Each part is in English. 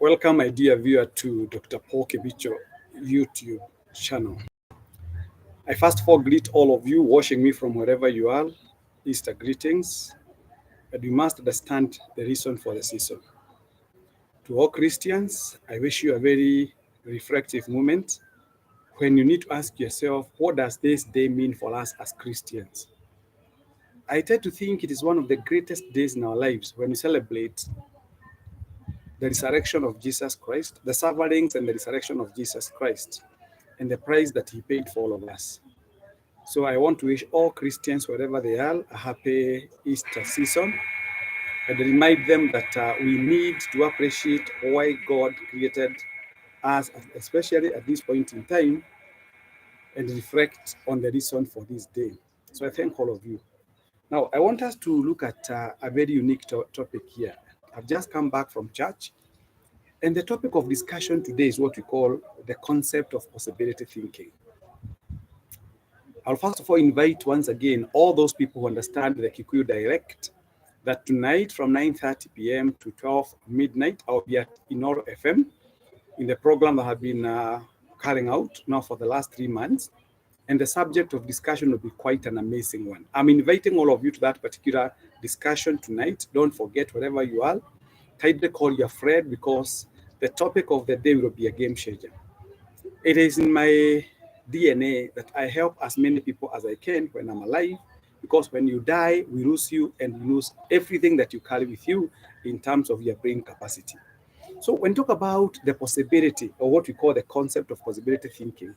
Welcome, my dear viewer, to Dr. Paul Kebicho YouTube channel. I first of all greet all of you watching me from wherever you are. Easter greetings. And we must understand the reason for the season. To all Christians, I wish you a very reflective moment when you need to ask yourself, what does this day mean for us as Christians? I tend to think it is one of the greatest days in our lives when we celebrate the resurrection of Jesus Christ, the sufferings and the resurrection of Jesus Christ, and the price that he paid for all of us. So I want to wish all Christians, wherever they are, a happy Easter season, and remind them that we need to appreciate why God created us, especially at this point in time, and reflect on the reason for this day. So I thank all of you. Now, I want us to look at a very unique topic here. I've just come back from church, and the topic of discussion today is what we call the concept of possibility thinking. I'll first of all invite once again all those people who understand the Kikuyu dialect that tonight from 9:30 p.m. to 12 midnight, I'll be at Inoro FM in the program that I've been carrying out now for the last 3 months. And the subject of discussion will be quite an amazing one. I'm inviting all of you to that particular discussion tonight. Don't forget, wherever you are, kindly call your friend because the topic of the day will be a game changer. It is in my DNA that I help as many people as I can when I'm alive, because when you die, we lose you and you lose everything that you carry with you in terms of your brain capacity. So when we talk about the possibility, or what we call the concept of possibility thinking,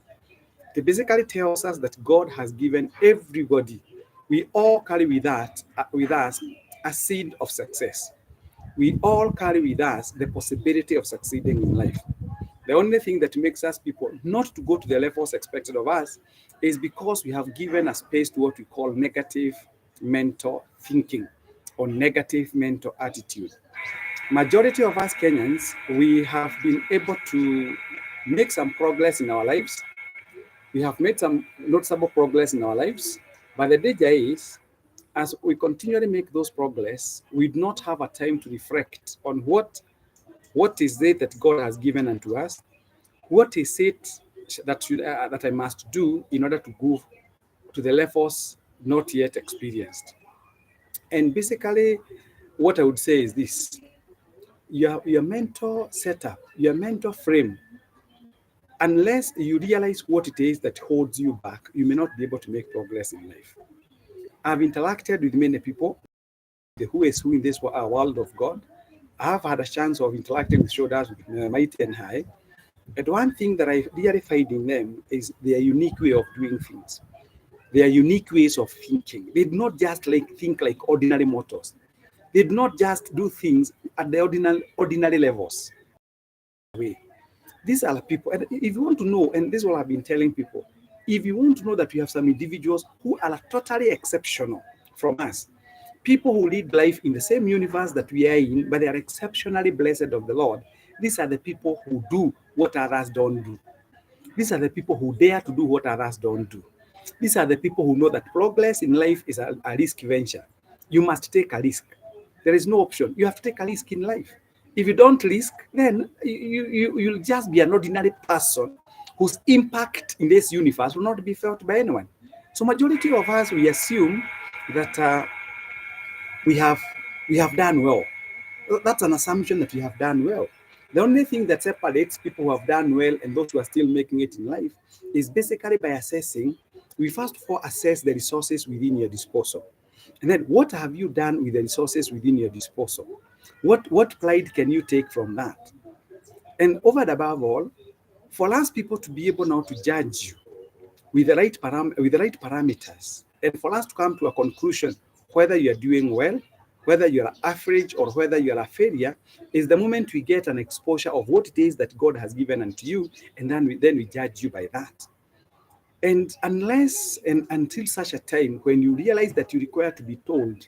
it basically tells us that God has given everybody, we all carry with us a seed of success. We all carry with us the possibility of succeeding in life. The only thing that makes us people not to go to the levels expected of us is because we have given a space to what we call negative mental thinking or negative mental attitude. Majority of us Kenyans, we have been able to make some progress in our lives. We have made some noticeable progress in our lives, but the danger is, as we continually make those progress, we do not have a time to reflect on what is it that God has given unto us, what is it that I must do in order to go to the levels not yet experienced. And basically, what I would say is this: your mental setup, your mental frame, unless you realize what it is that holds you back, you may not be able to make progress in life. I've interacted with many people, the who is who in this world of God. I have had a chance of interacting with shoulders with mighty and high. And one thing that I really find in them is their unique way of doing things, their unique ways of thinking. They do not just think like ordinary mortals. They do not just do things at the ordinary levels. These are the people, and if you want to know, and this is what I've been telling people, if you want to know that we have some individuals who are totally exceptional from us, people who lead life in the same universe that we are in, but they are exceptionally blessed of the Lord, these are the people who do what others don't do. These are the people who dare to do what others don't do. These are the people who know that progress in life is a risk venture. You must take a risk. There is no option. You have to take a risk in life. If you don't risk, then you'll just be an ordinary person whose impact in this universe will not be felt by anyone. So majority of us, we assume that we have done well. That's an assumption that we have done well. The only thing that separates people who have done well and those who are still making it in life is basically by assessing. We first of all assess the resources within your disposal. And then what have you done with the resources within your disposal? What pride can you take from that? And over and above all, for us people to be able now to judge you with the right parameters, and for us to come to a conclusion whether you're doing well, whether you're average, or whether you're a failure, is the moment we get an exposure of what it is that God has given unto you, and then we judge you by that. And unless and until such a time when you realize that you require to be told,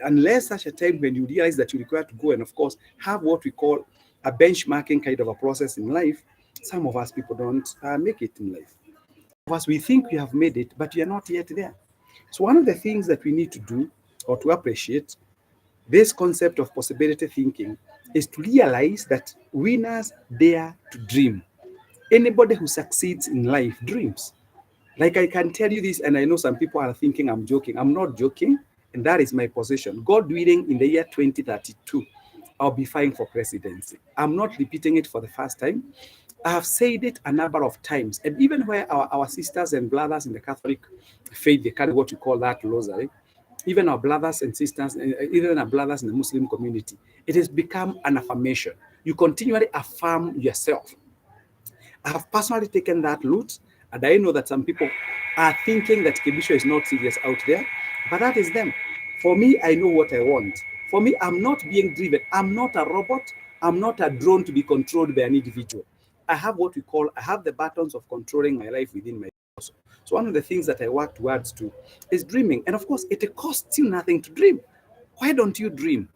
unless such a time when you realize that you require to go and, of course, have what we call a benchmarking kind of a process in life, some of us people don't make it in life. Of us, we think we have made it, but we are not yet there. So one of the things that we need to do, or to appreciate, this concept of possibility thinking is to realize that winners dare to dream. Anybody who succeeds in life dreams. Like I can tell you this, and I know some people are thinking I'm joking. I'm not joking, and that is my position. God willing, in the year 2032, I'll be vying for presidency. I'm not repeating it for the first time. I have said it a number of times, and even where our sisters and brothers in the Catholic faith, they carry what we call that rosary, even our brothers and sisters, even our brothers in the Muslim community, it has become an affirmation. You continually affirm yourself. I have personally taken that route, and I know that some people are thinking that Kibisho is not serious out there, but that is them. For me, I know what I want. For me, I'm not being driven. I'm not a robot. I'm not a drone to be controlled by an individual. I have what we call, I have the buttons of controlling my life within my person. So one of the things that I work towards to is dreaming. And of course, it costs you nothing to dream. Why don't you dream?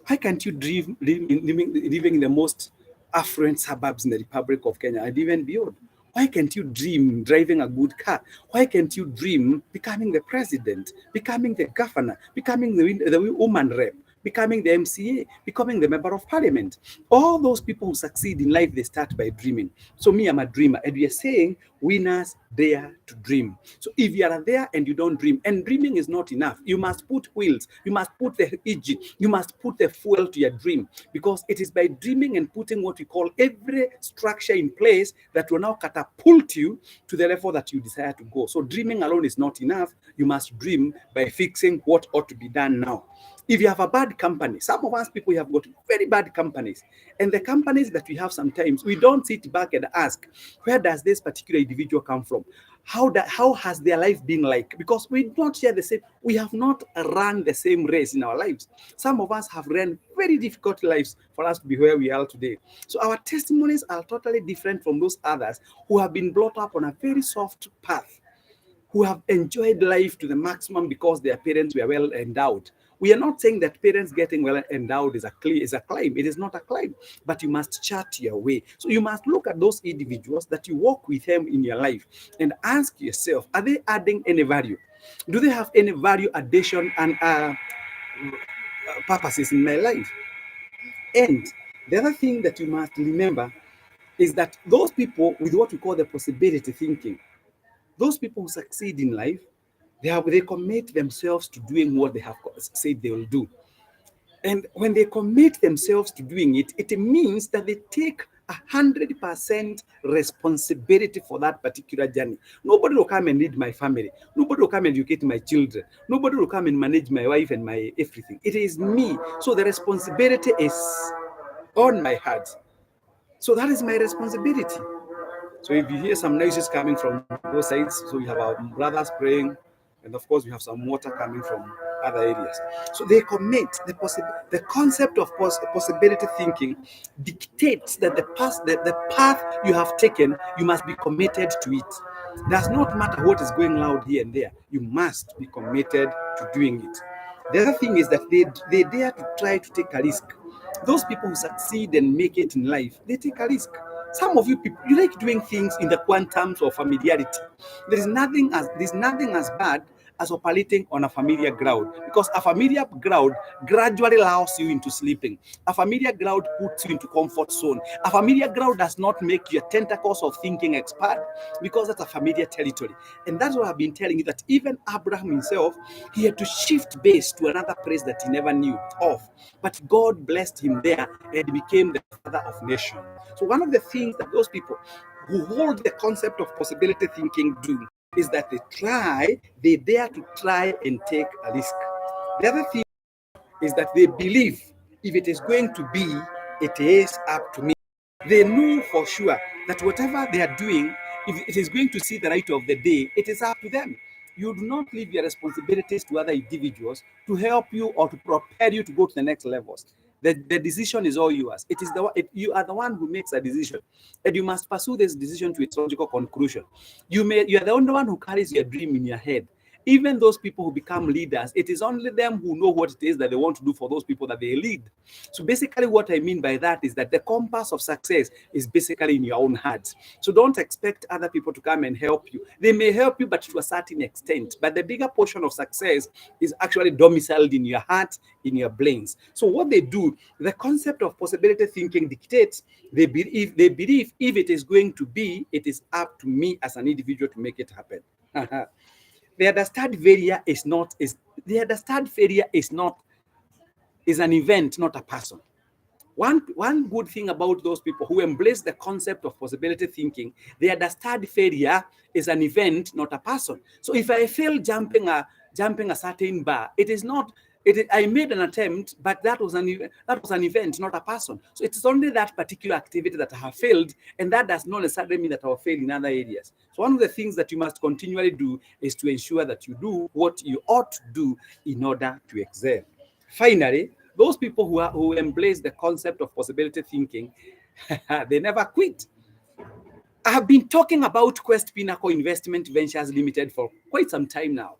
Why can't you dream living in the most affluent suburbs in the Republic of Kenya and even beyond? Why can't you dream driving a good car? Why can't you dream becoming the president, becoming the governor, becoming the woman rep, becoming the MCA, becoming the member of parliament? All those people who succeed in life, they start by dreaming. So me, I'm a dreamer. And we are saying winners dare to dream. So if you are there and you don't dream, and dreaming is not enough, you must put wheels, you must put the engine, you must put the fuel to your dream, because it is by dreaming and putting what we call every structure in place that will now catapult you to the level that you desire to go. So dreaming alone is not enough. You must dream by fixing what ought to be done now. If you have a bad company, some of us people have got very bad companies, and the companies that we have sometimes, we don't sit back and ask, where does this particular individual come from? How has their life been like? Because we don't share the same, we have not run the same race in our lives. Some of us have run very difficult lives for us to be where we are today. So our testimonies are totally different from those others who have been brought up on a very soft path, who have enjoyed life to the maximum because their parents were well endowed. We are not saying that parents getting well endowed is a climb. It is not a climb, but you must chart your way. So you must look at those individuals that you walk with them in your life and ask yourself, are they adding any value? Do they have any value addition and purposes in my life? And the other thing that you must remember is that those people with what we call the possibility thinking, those people who succeed in life, they commit themselves to doing what they have said they will do. And when they commit themselves to doing it, it means that they take 100% responsibility for that particular journey. Nobody will come and lead my family. Nobody will come and educate my children. Nobody will come and manage my wife and my everything. It is me. So the responsibility is on my heart. So that is my responsibility. So if you hear some noises coming from both sides, so we have our brothers praying, and of course we have some water coming from other areas. So they commit the concept of possibility thinking dictates that the path you have taken, you must be committed to it. Does not matter what is going loud here and there. You must be committed to doing it. The other thing is that they dare to try to take a risk. Those people who succeed and make it in life, they take a risk. Some of you people, you like doing things in the quantums of familiarity. There's nothing as bad as operating on a familiar ground, because a familiar ground gradually allows you into sleeping. A familiar ground puts you into comfort zone. A familiar ground does not make your tentacles of thinking expand, because that's a familiar territory. And that's what I've been telling you, that even Abraham himself, he had to shift base to another place that he never knew of. But God blessed him there and he became the father of nations. So one of the things that those people who hold the concept of possibility thinking do is that they dare to try and take a risk. The other thing is that they believe if it is going to be, it is up to me. They know for sure that whatever they are doing, if it is going to see the light of the day, it is up to them. You do not leave your responsibilities to other individuals to help you or to prepare you to go to the next levels. The decision is all yours. You are the one who makes a decision, and you must pursue this decision to its logical conclusion. You are the only one who carries your dream in your head, Even those people who become leaders, it is only them who know what it is that they want to do for those people that they lead. So basically what I mean by that is that the compass of success is basically in your own heart. So don't expect other people to come and help you. They may help you, but to a certain extent. But the bigger portion of success is actually domiciled in your heart, in your brains. So what they do, the concept of possibility thinking dictates they believe if it is going to be, it is up to me as an individual to make it happen. They understand failure is not is they understand failure is an event, not a person. One good thing about those people who embrace the concept of possibility thinking, they understand failure is an event, not a person. So if I fail jumping a certain bar, it is not. I made an attempt, but that was an event, not a person. So it's only that particular activity that I have failed, and that does not necessarily mean that I will fail in other areas. So one of the things that you must continually do is to ensure that you do what you ought to do in order to excel. Finally, those people who embrace the concept of possibility thinking, they never quit. I have been talking about Quest Pinnacle Investment Ventures Limited for quite some time now.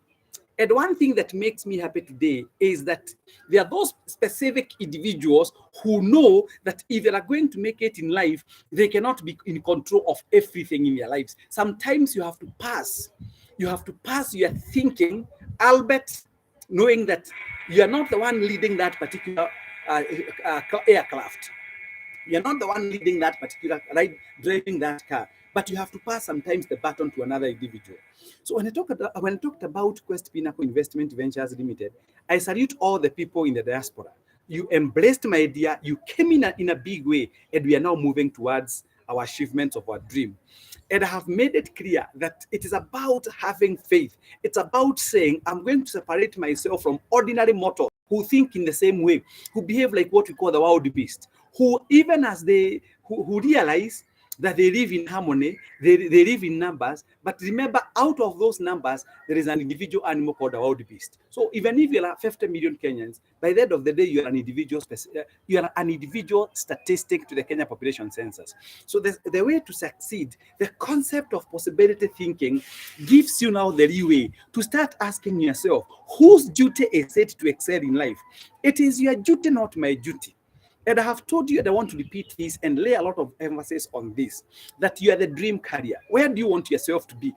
And one thing that makes me happy today is that there are those specific individuals who know that if they are going to make it in life, they cannot be in control of everything in their lives. Sometimes you have to pass. You have to pass your thinking, albeit knowing that you are not the one leading that particular aircraft. You're not the one leading that particular right, driving that car, but you have to pass sometimes the baton to another individual. So when I talked about Quest Pinnacle Investment Ventures Limited, I salute all the people in the diaspora. You embraced my idea, you came in a big way, and we are now moving towards our achievements of our dream. And I have made it clear that it is about having faith. It's about saying, I'm going to separate myself from ordinary mortals who think in the same way, who behave like what we call the wild beast, who even as who realize that they live in harmony, they live in numbers, but remember, out of those numbers, there is an individual animal called the wild beast. So even if you are 50 million Kenyans, by the end of the day, you are an individual statistic to the Kenya population census. So the way to succeed, the concept of possibility thinking gives you now the leeway to start asking yourself, whose duty is it to excel in life? It is your duty, not my duty. And I have told you, and I want to repeat this and lay a lot of emphasis on this, that you are the dream carrier. Where do you want yourself to be?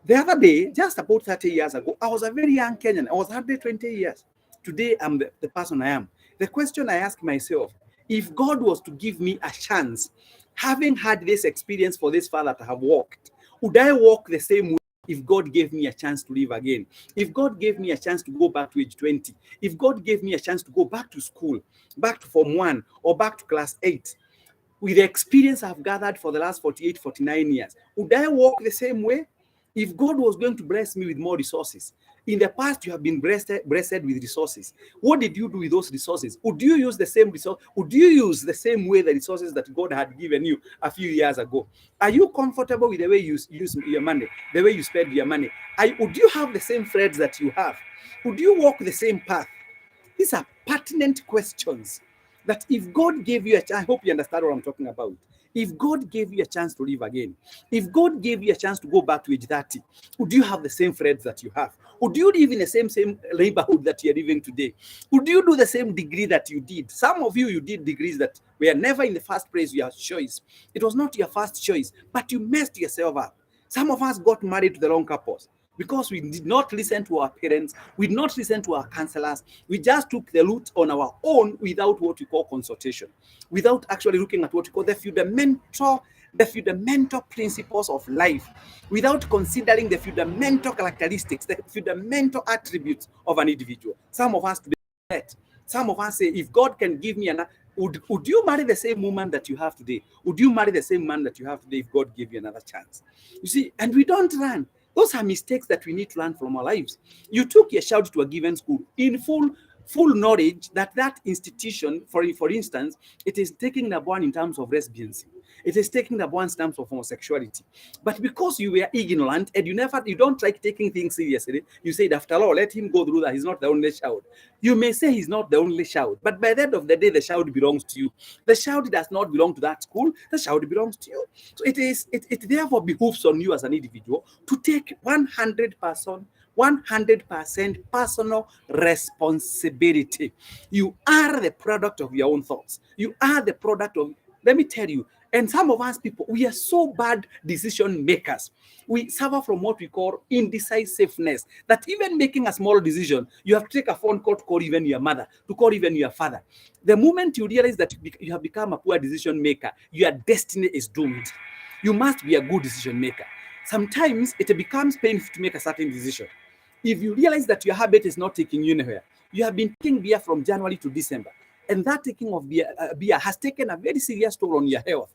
The other day, just about 30 years ago, I was a very young Kenyan. I was hardly 20 years. Today, I'm the person I am. The question I ask myself, if God was to give me a chance, having had this experience for this far that I have walked, would I walk the same way? If God gave me a chance to live again, if God gave me a chance to go back to age 20, if God gave me a chance to go back to school, back to Form 1 or back to class 8, with the experience I've gathered for the last 48, 49 years, would I walk the same way? If God was going to bless me with more resources, in the past you have been blessed with resources. What did you do with those resources? Would you use the same resource? Would you use the same way the resources that God had given you a few years ago? Are you comfortable with the way you use your money, the way you spend your money? Would you have the same friends that you have? Would you walk the same path? These are pertinent questions that if God gave you a chance, I hope you understand what I'm talking about. If God gave you a chance to live again, if God gave you a chance to go back to age 30, would you have the same friends that you have? Would you live in the same neighborhood that you're living today? Would you do the same degree that you did? Some of you did degrees that were never in the first place your choice. It was not your first choice, but you messed yourself up. Some of us got married to the wrong couples because we did not listen to our parents, we did not listen to our counselors. We just took the route on our own without what we call consultation, without actually looking at what we call the fundamental principles of life, without considering the fundamental characteristics, the fundamental attributes of an individual. Some of us today, some of us say, if God can give me would you marry the same woman that you have today? Would you marry the same man that you have today if God gave you another chance? You see, and we don't run. Those are mistakes that we need to learn from our lives. You took your child to a given school in full knowledge that institution, for instance, it is taking the one in terms of lesbianism. It is taking the one in terms of homosexuality. But because you were ignorant and you don't like taking things seriously, you said, after all, let him go through that. He's not the only child. You may say he's not the only child, but by the end of the day, the child belongs to you. The child does not belong to that school. The child belongs to you. So it therefore behooves on you as an individual to take 100% 100% personal responsibility. You are the product of your own thoughts. You are the product of, let me tell you, and some of us people, we are so bad decision makers. We suffer from what we call indecisiveness, that even making a small decision, you have to take a phone call to call even your mother, to call even your father. The moment you realize that you have become a poor decision maker, your destiny is doomed. You must be a good decision maker. Sometimes it becomes painful to make a certain decision. If you realize that your habit is not taking you anywhere, you have been taking beer from January to December, and that taking of beer has taken a very serious toll on your health.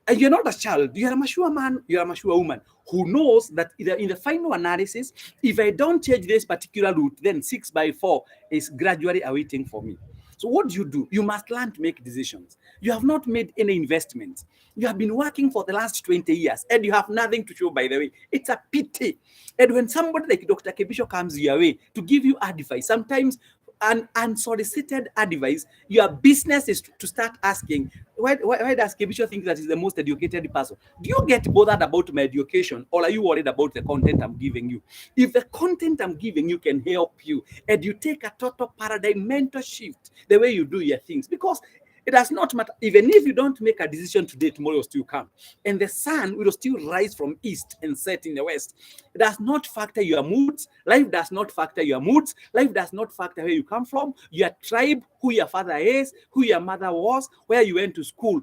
And you're not a child, you're a mature man, you're a mature woman who knows that in the final analysis, if I don't change this particular route, then 6x4 is gradually awaiting for me. So what do? You must learn to make decisions. You have not made any investments. You have been working for the last 20 years and you have nothing to show, by the way. It's a pity. And when somebody like Dr. Kebisho comes your way to give you advice, sometimes an unsolicited advice, your business is to start asking, why does Kebisho think that he's the most educated person? Do you get bothered about my education, or are you worried about the content I'm giving you? If the content I'm giving you can help you, and you take a total paradigm mental shift the way you do your things, because it does not matter. Even if you don't make a decision today, tomorrow will still come. And the sun will still rise from east and set in the west. It does not factor your moods. Life does not factor your moods. Life does not factor where you come from, your tribe, who your father is, who your mother was, where you went to school.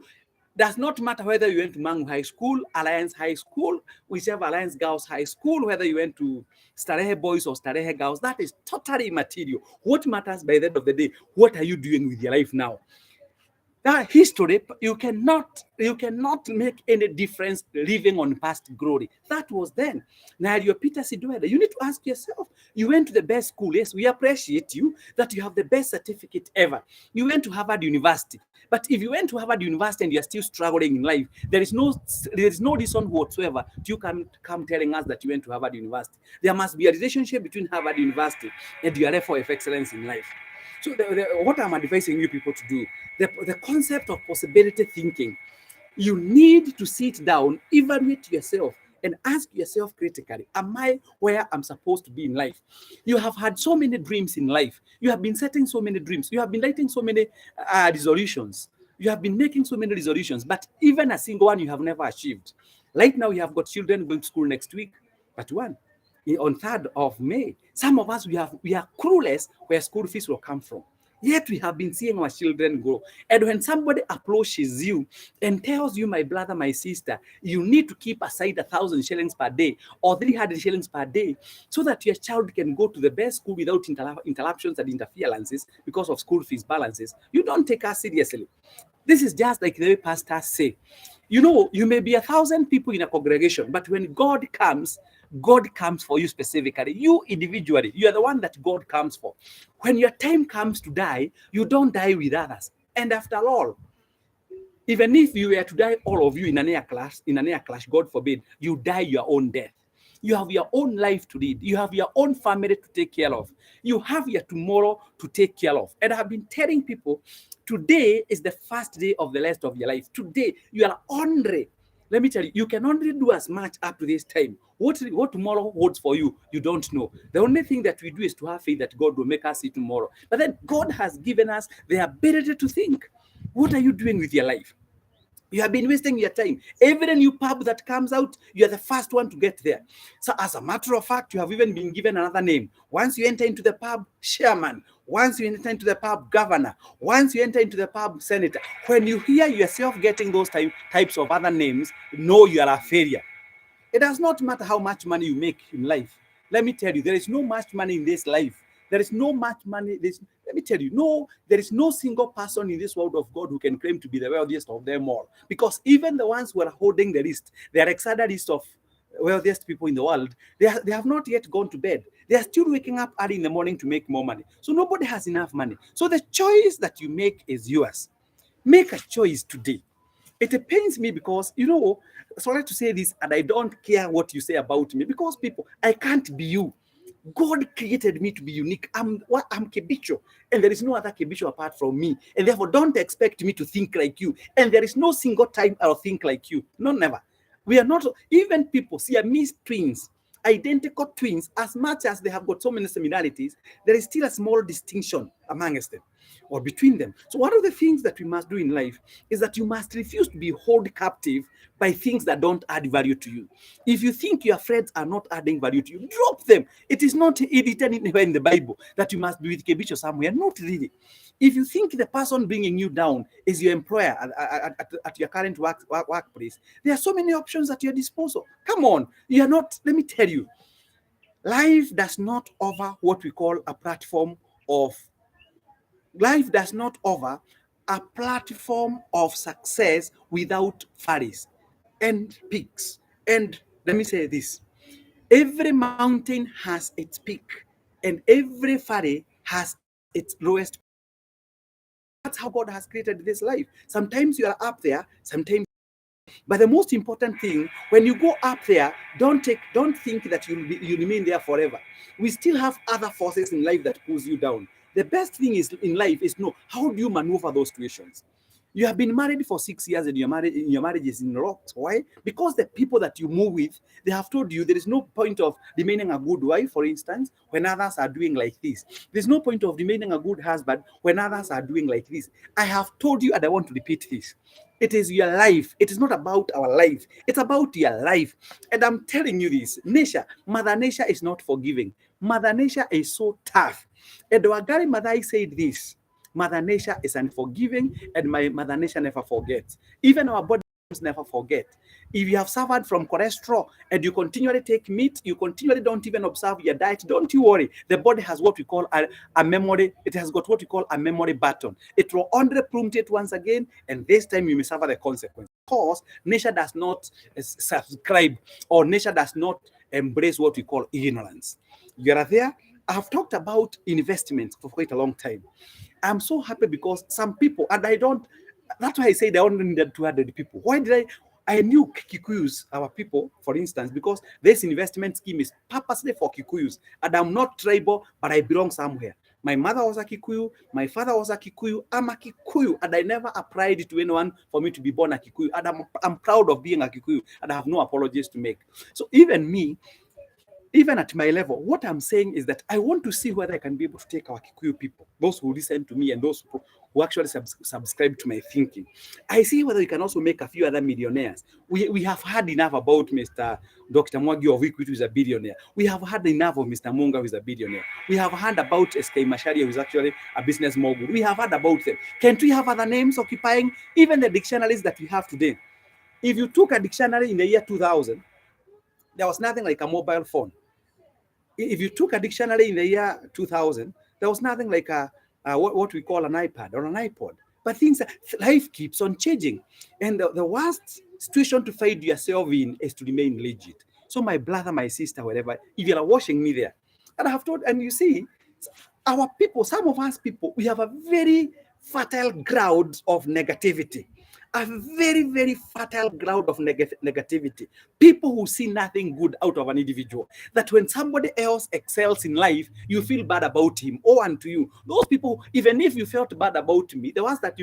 Does not matter whether you went to Mangu High School, Alliance High School, whichever Alliance Girls High School, whether you went to Starehe Boys or Starehe Girls, that is totally immaterial. What matters by the end of the day, what are you doing with your life now? That history, you cannot make any difference living on past glory. That was then. Now you're Peter Sidwell. You need to ask yourself, you went to the best school. Yes, we appreciate you that you have the best certificate ever. You went to Harvard University. But if you went to Harvard University and you're still struggling in life, there is no reason whatsoever you can come telling us that you went to Harvard University. There must be a relationship between Harvard University and your level of excellence in life. So what I'm advising you people to do, the concept of possibility thinking, you need to sit down, evaluate yourself, and ask yourself critically, am I where I'm supposed to be in life? You have had so many dreams in life. You have been setting so many dreams. You have been writing so many resolutions. You have been making so many resolutions, but even a single one you have never achieved. Right now, we have got children going to school next week, but one on 3rd of May. Some of us, we are clueless where school fees will come from. Yet we have been seeing our children grow. And when somebody approaches you and tells you, my brother, my sister, you need to keep aside 1,000 shillings per day or 300 shillings per day so that your child can go to the best school without interruptions and interferences because of school fees balances, you don't take us seriously. This is just like the way pastors say. You know, you may be 1,000 people in a congregation, but when God comes for you specifically. You individually, you are the one that God comes for. When your time comes to die, you don't die with others. And after all, even if you were to die, all of you in an air clash, God forbid, you die your own death. You have your own life to lead. You have your own family to take care of. You have your tomorrow to take care of. And I've been telling people, today is the first day of the rest of your life. Today, you are only, let me tell you, you can only do as much up to this time. What tomorrow holds for you, you don't know. The only thing that we do is to have faith that God will make us see tomorrow. But then God has given us the ability to think. What are you doing with your life? You have been wasting your time. Every new pub that comes out, you are the first one to get there. So as a matter of fact, you have even been given another name. Once you enter into the pub, chairman. Once you enter into the pub, governor. Once you enter into the pub, senator. When you hear yourself getting those types of other names, know you are a failure. It does not matter how much money you make in life. Let me tell you, there is no much money in this life. There is no much money. Let me tell you, no, there is no single person in this world of God who can claim to be the wealthiest of them all. Because even the ones who are holding the list, the Alexander list of wealthiest people in the world, they have not yet gone to bed. They are still waking up early in the morning to make more money. So nobody has enough money. So the choice that you make is yours. Make a choice today. It pains me because, sorry to say this, and I don't care what you say about me, because people, I can't be you. God created me to be unique. I'm Kebisho, and there is no other Kebisho apart from me. And therefore, don't expect me to think like you. And there is no single time I'll think like you. No, never. We are not, even people, Siamese twins, identical twins, as much as they have got so many similarities, there is still a small distinction amongst them or between them. So one of the things that we must do in life is that you must refuse to be held captive by things that don't add value to you. If you think your friends are not adding value to you, drop them. It is not written anywhere in the Bible that you must be with Kebicho somewhere. Not really. If you think the person bringing you down is your employer at your current workplace, there are so many options at your disposal. Come on, you are not. Let me tell you, life does not offer what we call a platform of. Life does not offer a platform of success without valleys and peaks. And let me say this: every mountain has its peak, and every valley has its lowest. That's how God has created this life. Sometimes you are up there, sometimes. But the most important thing, when you go up there, don't think that you remain there forever. We still have other forces in life that pulls you down. The best thing is in life is know how do you maneuver those situations. You have been married for 6 years and your marriage is in rocks. Why? Because the people that you move with, they have told you there is no point of remaining a good wife, for instance, when others are doing like this. There's no point of remaining a good husband when others are doing like this. I have told you, and I want to repeat this. It is your life. It is not about our life. It's about your life. And I'm telling you this, Mother Nature is not forgiving. Mother Nature is so tough. And Wangari Maathai said this: Mother Nature is unforgiving, and my Mother Nature never forgets. Even our bodies never forget. If you have suffered from cholesterol and you continually take meat, you continually don't even observe your diet, don't you worry. The body has what we call a memory. It has got what we call a memory button. It will only prompt it once again, and this time you may suffer the consequence. Because nature does not subscribe, or nature does not embrace what we call ignorance. You are there? I have talked about investments for quite a long time. I'm so happy because some people, and I don't, that's why I say they only needed 200 people. Why did I knew Kikuyus, our people, for instance, because this investment scheme is purposely for Kikuyus. And I'm not tribal, but I belong somewhere. My mother was a Kikuyu, my father was a Kikuyu, I'm a Kikuyu, and I never applied it to anyone for me to be born a Kikuyu. And I'm proud of being a Kikuyu, and I have no apologies to make. So even me, even at my level, what I'm saying is that I want to see whether I can be able to take our Kikuyu people, those who listen to me and those who actually subscribe to my thinking. I see whether we can also make a few other millionaires. We have heard enough about Mr. Dr. Mwagi of Equity, who is a billionaire. We have heard enough of Mr. Munga, who is a billionaire. We have heard about SK Macharia, who is actually a business mogul. We have heard about them. Can't we have other names occupying even the dictionaries that we have today? If you took a dictionary in the year 2000, there was nothing like a mobile phone. If you took a dictionary in the year 2000, there was nothing like what we call an iPad or an iPod. But life keeps on changing. And the worst situation to find yourself in is to remain legit. So my brother, my sister, whatever, if you are watching me there, and I have told, and you see, our people, some of us people, we have a very fertile ground of negativity. A very, very fertile ground of negativity. People who see nothing good out of an individual. That when somebody else excels in life, you feel bad about him. Oh, and to you, those people, even if you felt bad about me, the worst that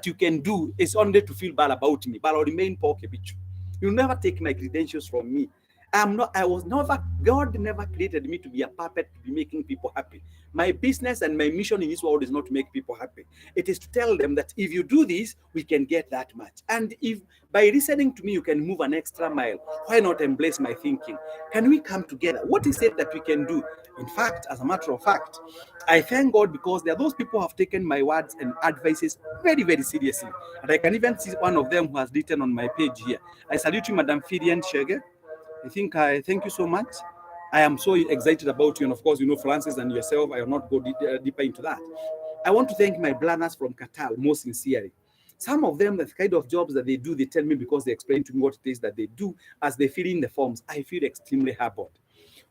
you can do is only to feel bad about me. But I'll remain Paul Kebicho. You'll never take my credentials from me. God never created me to be a puppet to be making people happy. My business and my mission in this world is not to make people happy. It is to tell them that if you do this, we can get that much. And if by listening to me, you can move an extra mile, why not embrace my thinking? Can we come together? What is it that we can do? In fact, as a matter of fact, I thank God because there are those people who have taken my words and advices very, very seriously. And I can even see one of them who has written on my page here. I salute you, Madam Fidian Shege. I thank you so much. I am so excited about you. And of course, Francis and yourself, I will not go deeper into that. I want to thank my brothers from Qatar most sincerely. Some of them, the kind of jobs that they do, they tell me because they explain to me what it is that they do as they fill in the forms. I feel extremely humbled.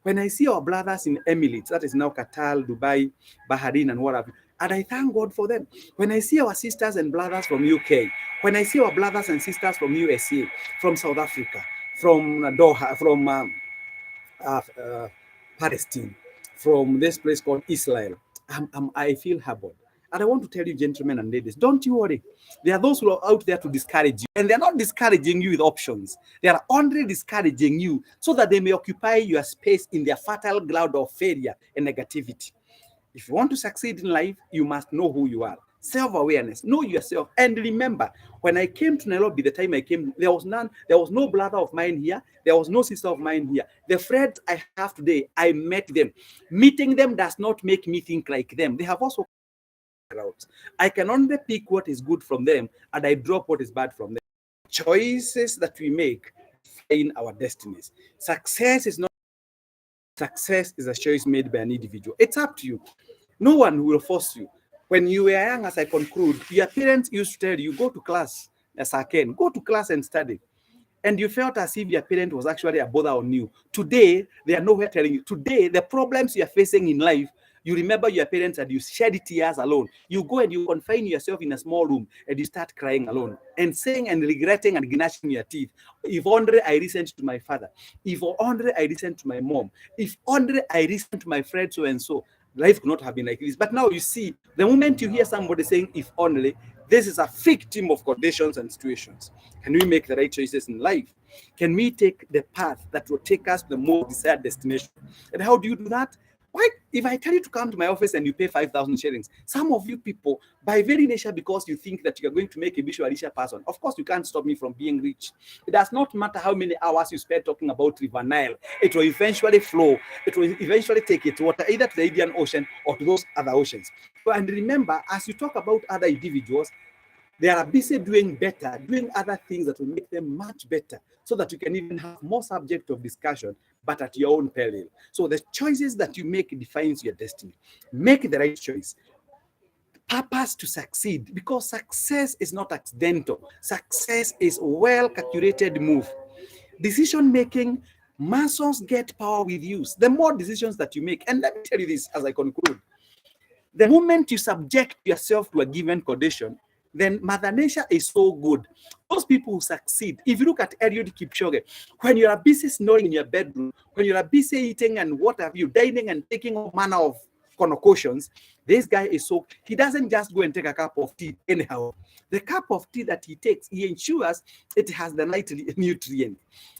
When I see our brothers in Emirates, that is now Qatar, Dubai, Bahrain, and whatever, and I thank God for them. When I see our sisters and brothers from UK, when I see our brothers and sisters from USA, from South Africa, from Doha, from Palestine, from this place called Israel, I feel humbled. And I want to tell you, gentlemen and ladies, don't you worry. There are those who are out there to discourage you, and they're not discouraging you with options. They are only discouraging you so that they may occupy your space in their fertile ground of failure and negativity. If you want to succeed in life, you must know who you are. Self-awareness, know yourself. And remember, when I came to Nairobi, the time I came, there was no brother of mine here, there was no sister of mine here. The friends I have today, I met them. Meeting them does not make me think like them. They have also crowds. I can only pick what is good from them, and I drop what is bad from them. Choices that we make define our destinies. Success is a choice made by an individual. It's up to you. No one will force you. When you were young, as I conclude, your parents used to tell you, go to class, as I can, go to class and study. And you felt as if your parent was actually a bother on you. Today, they are nowhere telling you. Today, the problems you are facing in life, you remember your parents and you shed tears alone. You go and you confine yourself in a small room and you start crying alone and saying and regretting and gnashing your teeth. If only I listened to my father. If only I listened to my mom. If only I listened to my friend so and so. Life could not have been like this. But now you see, the moment you hear somebody saying, if only, this is a victim of conditions and situations. Can we make the right choices in life? Can we take the path that will take us to the more desired destination? And how do you do that? Why, if I tell you to come to my office and you pay 5,000 shillings, some of you people, by very nature, because you think that you're going to make a visualisha person, of course, you can't stop me from being rich. It does not matter how many hours you spend talking about River Nile. It will eventually flow. It will eventually take its water either to the Indian Ocean or to those other oceans. And remember, as you talk about other individuals, they are busy doing better, doing other things that will make them much better, so that you can even have more subject of discussion, but at your own peril. So the choices that you make defines your destiny. Make the right choice. Purpose to succeed, because success is not accidental. Success is well-calculated move. Decision making, muscles get power with use. The more decisions that you make, and let me tell you this as I conclude, the moment you subject yourself to a given condition, then Mother Nature is so good. Those people who succeed, if you look at Eliud Kipchoge, when you are busy snoring in your bedroom, when you are busy eating and what have you, dining and taking all manner of connotations, this guy is so, he doesn't just go and take a cup of tea anyhow. The cup of tea that he takes, he ensures it has the night nutrient.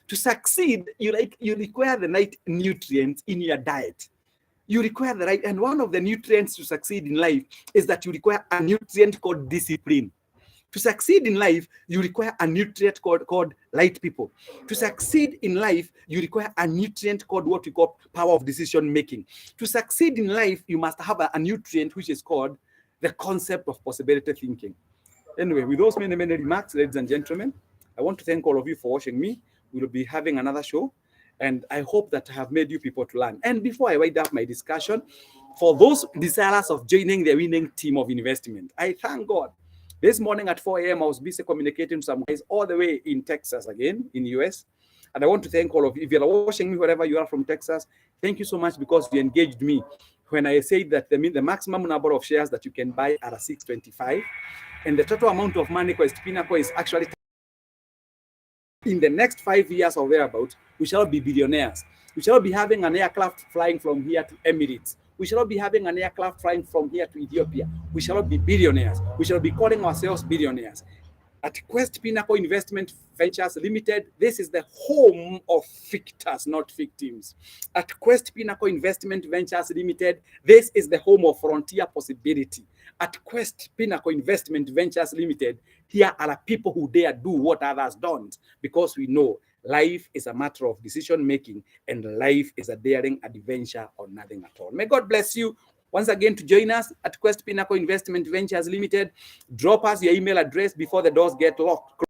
To succeed, you require the night nutrients in your diet. You require the right, and one of the nutrients to succeed in life is that you require a nutrient called discipline. To succeed in life, you require a nutrient called light people. To succeed in life, you require a nutrient called what we call power of decision making. To succeed in life, you must have a nutrient which is called the concept of possibility thinking. Anyway, with those many remarks, ladies and gentlemen, I want to thank all of you for watching me. We will be having another show, and I hope that I have made you people to learn. And before I wind up my discussion, for those desirous of joining the winning team of investment, I thank God. This morning at 4 a.m., I was busy communicating to some guys all the way in Texas again, in the US. And I want to thank all of you. If you're watching me wherever you are from Texas, thank you so much, because you engaged me when I said that the maximum number of shares that you can buy are 625. And the total amount of money Quest Pinnacle is actually, in the next 5 years or thereabouts, we shall be billionaires. We shall be having an aircraft flying from here to Emirates. We shall be having an aircraft flying from here to Ethiopia. We shall be billionaires. We shall be calling ourselves billionaires. At Quest Pinnacle Investment Ventures Limited, this is the home of victors, not victims. At Quest Pinnacle Investment Ventures Limited, this is the home of frontier possibility. At Quest Pinnacle Investment Ventures Limited, here are people who dare do what others don't, because we know life is a matter of decision making, and life is a daring adventure or nothing at all. May God bless you. Once again, to join us at Quest Pinnacle Investment Ventures Limited, drop us your email address before the doors get locked.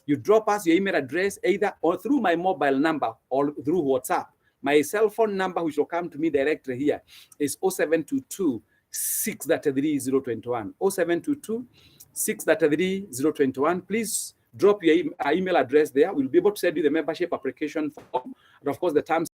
You drop us your email address either or through my mobile number or through WhatsApp. My cell phone number, which will come to me directly here, is 0722 633 021. 0722 633 021. Please drop your email address there. We'll be able to send you the membership application form, and of course the terms.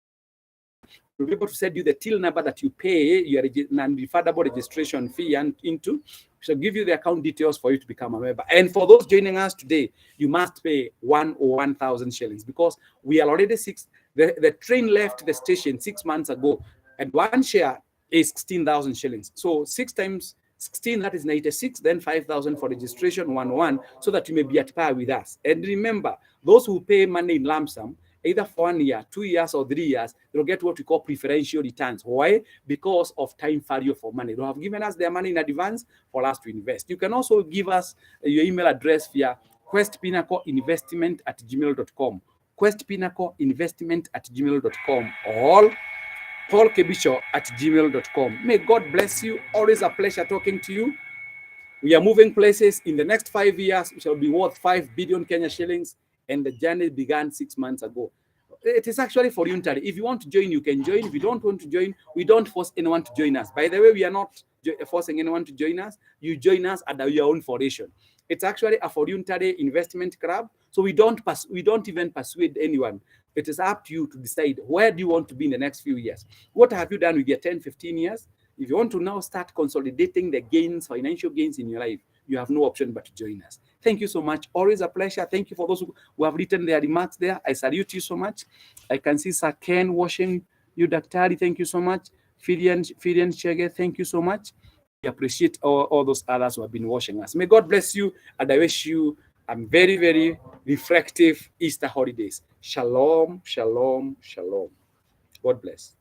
We'll be able to send you the till number that you pay your non-refundable registration fee into. We shall give you the account details for you to become a member. And for those joining us today, you must pay 1,000 shillings, because we are already the train left the station 6 months ago, and one share is 16,000 shillings. So 6 times 16, that is 96, then 5,000 for registration, 1 so that you may be at par with us. And remember, those who pay money in lump sum, either for 1 year, 2 years, or 3 years, they'll get what we call preferential returns. Why? Because of time value for money. They have given us their money in advance for us to invest. You can also give us your email address via questpinnacleinvestment@gmail.com, questpinnacleinvestment@gmail.com, or paulkebicho@gmail.com. May God bless you. Always a pleasure talking to you. We are moving places. In the next 5 years, we shall be worth 5 billion Kenya shillings, and the journey began 6 months ago. It is actually voluntary. If you want to join, you can join. If you don't want to join, we don't force anyone to join us. By the way, we are not forcing anyone to join us. You join us at your own foundation. It's actually a voluntary investment club, so we don't even persuade anyone. It is up to you to decide where do you want to be in the next few years. What have you done with your 10, 15 years? If you want to now start consolidating the gains, financial gains in your life, you have no option but to join us. Thank you so much. Always a pleasure. Thank you for those who have written their remarks there. I salute you so much. I can see Sir Ken washing you, Daktari. Thank you so much. Firian Chege, thank you so much. We appreciate all those others who have been watching us. May God bless you, and I wish you a very, very reflective Easter holidays. Shalom, shalom, shalom. God bless.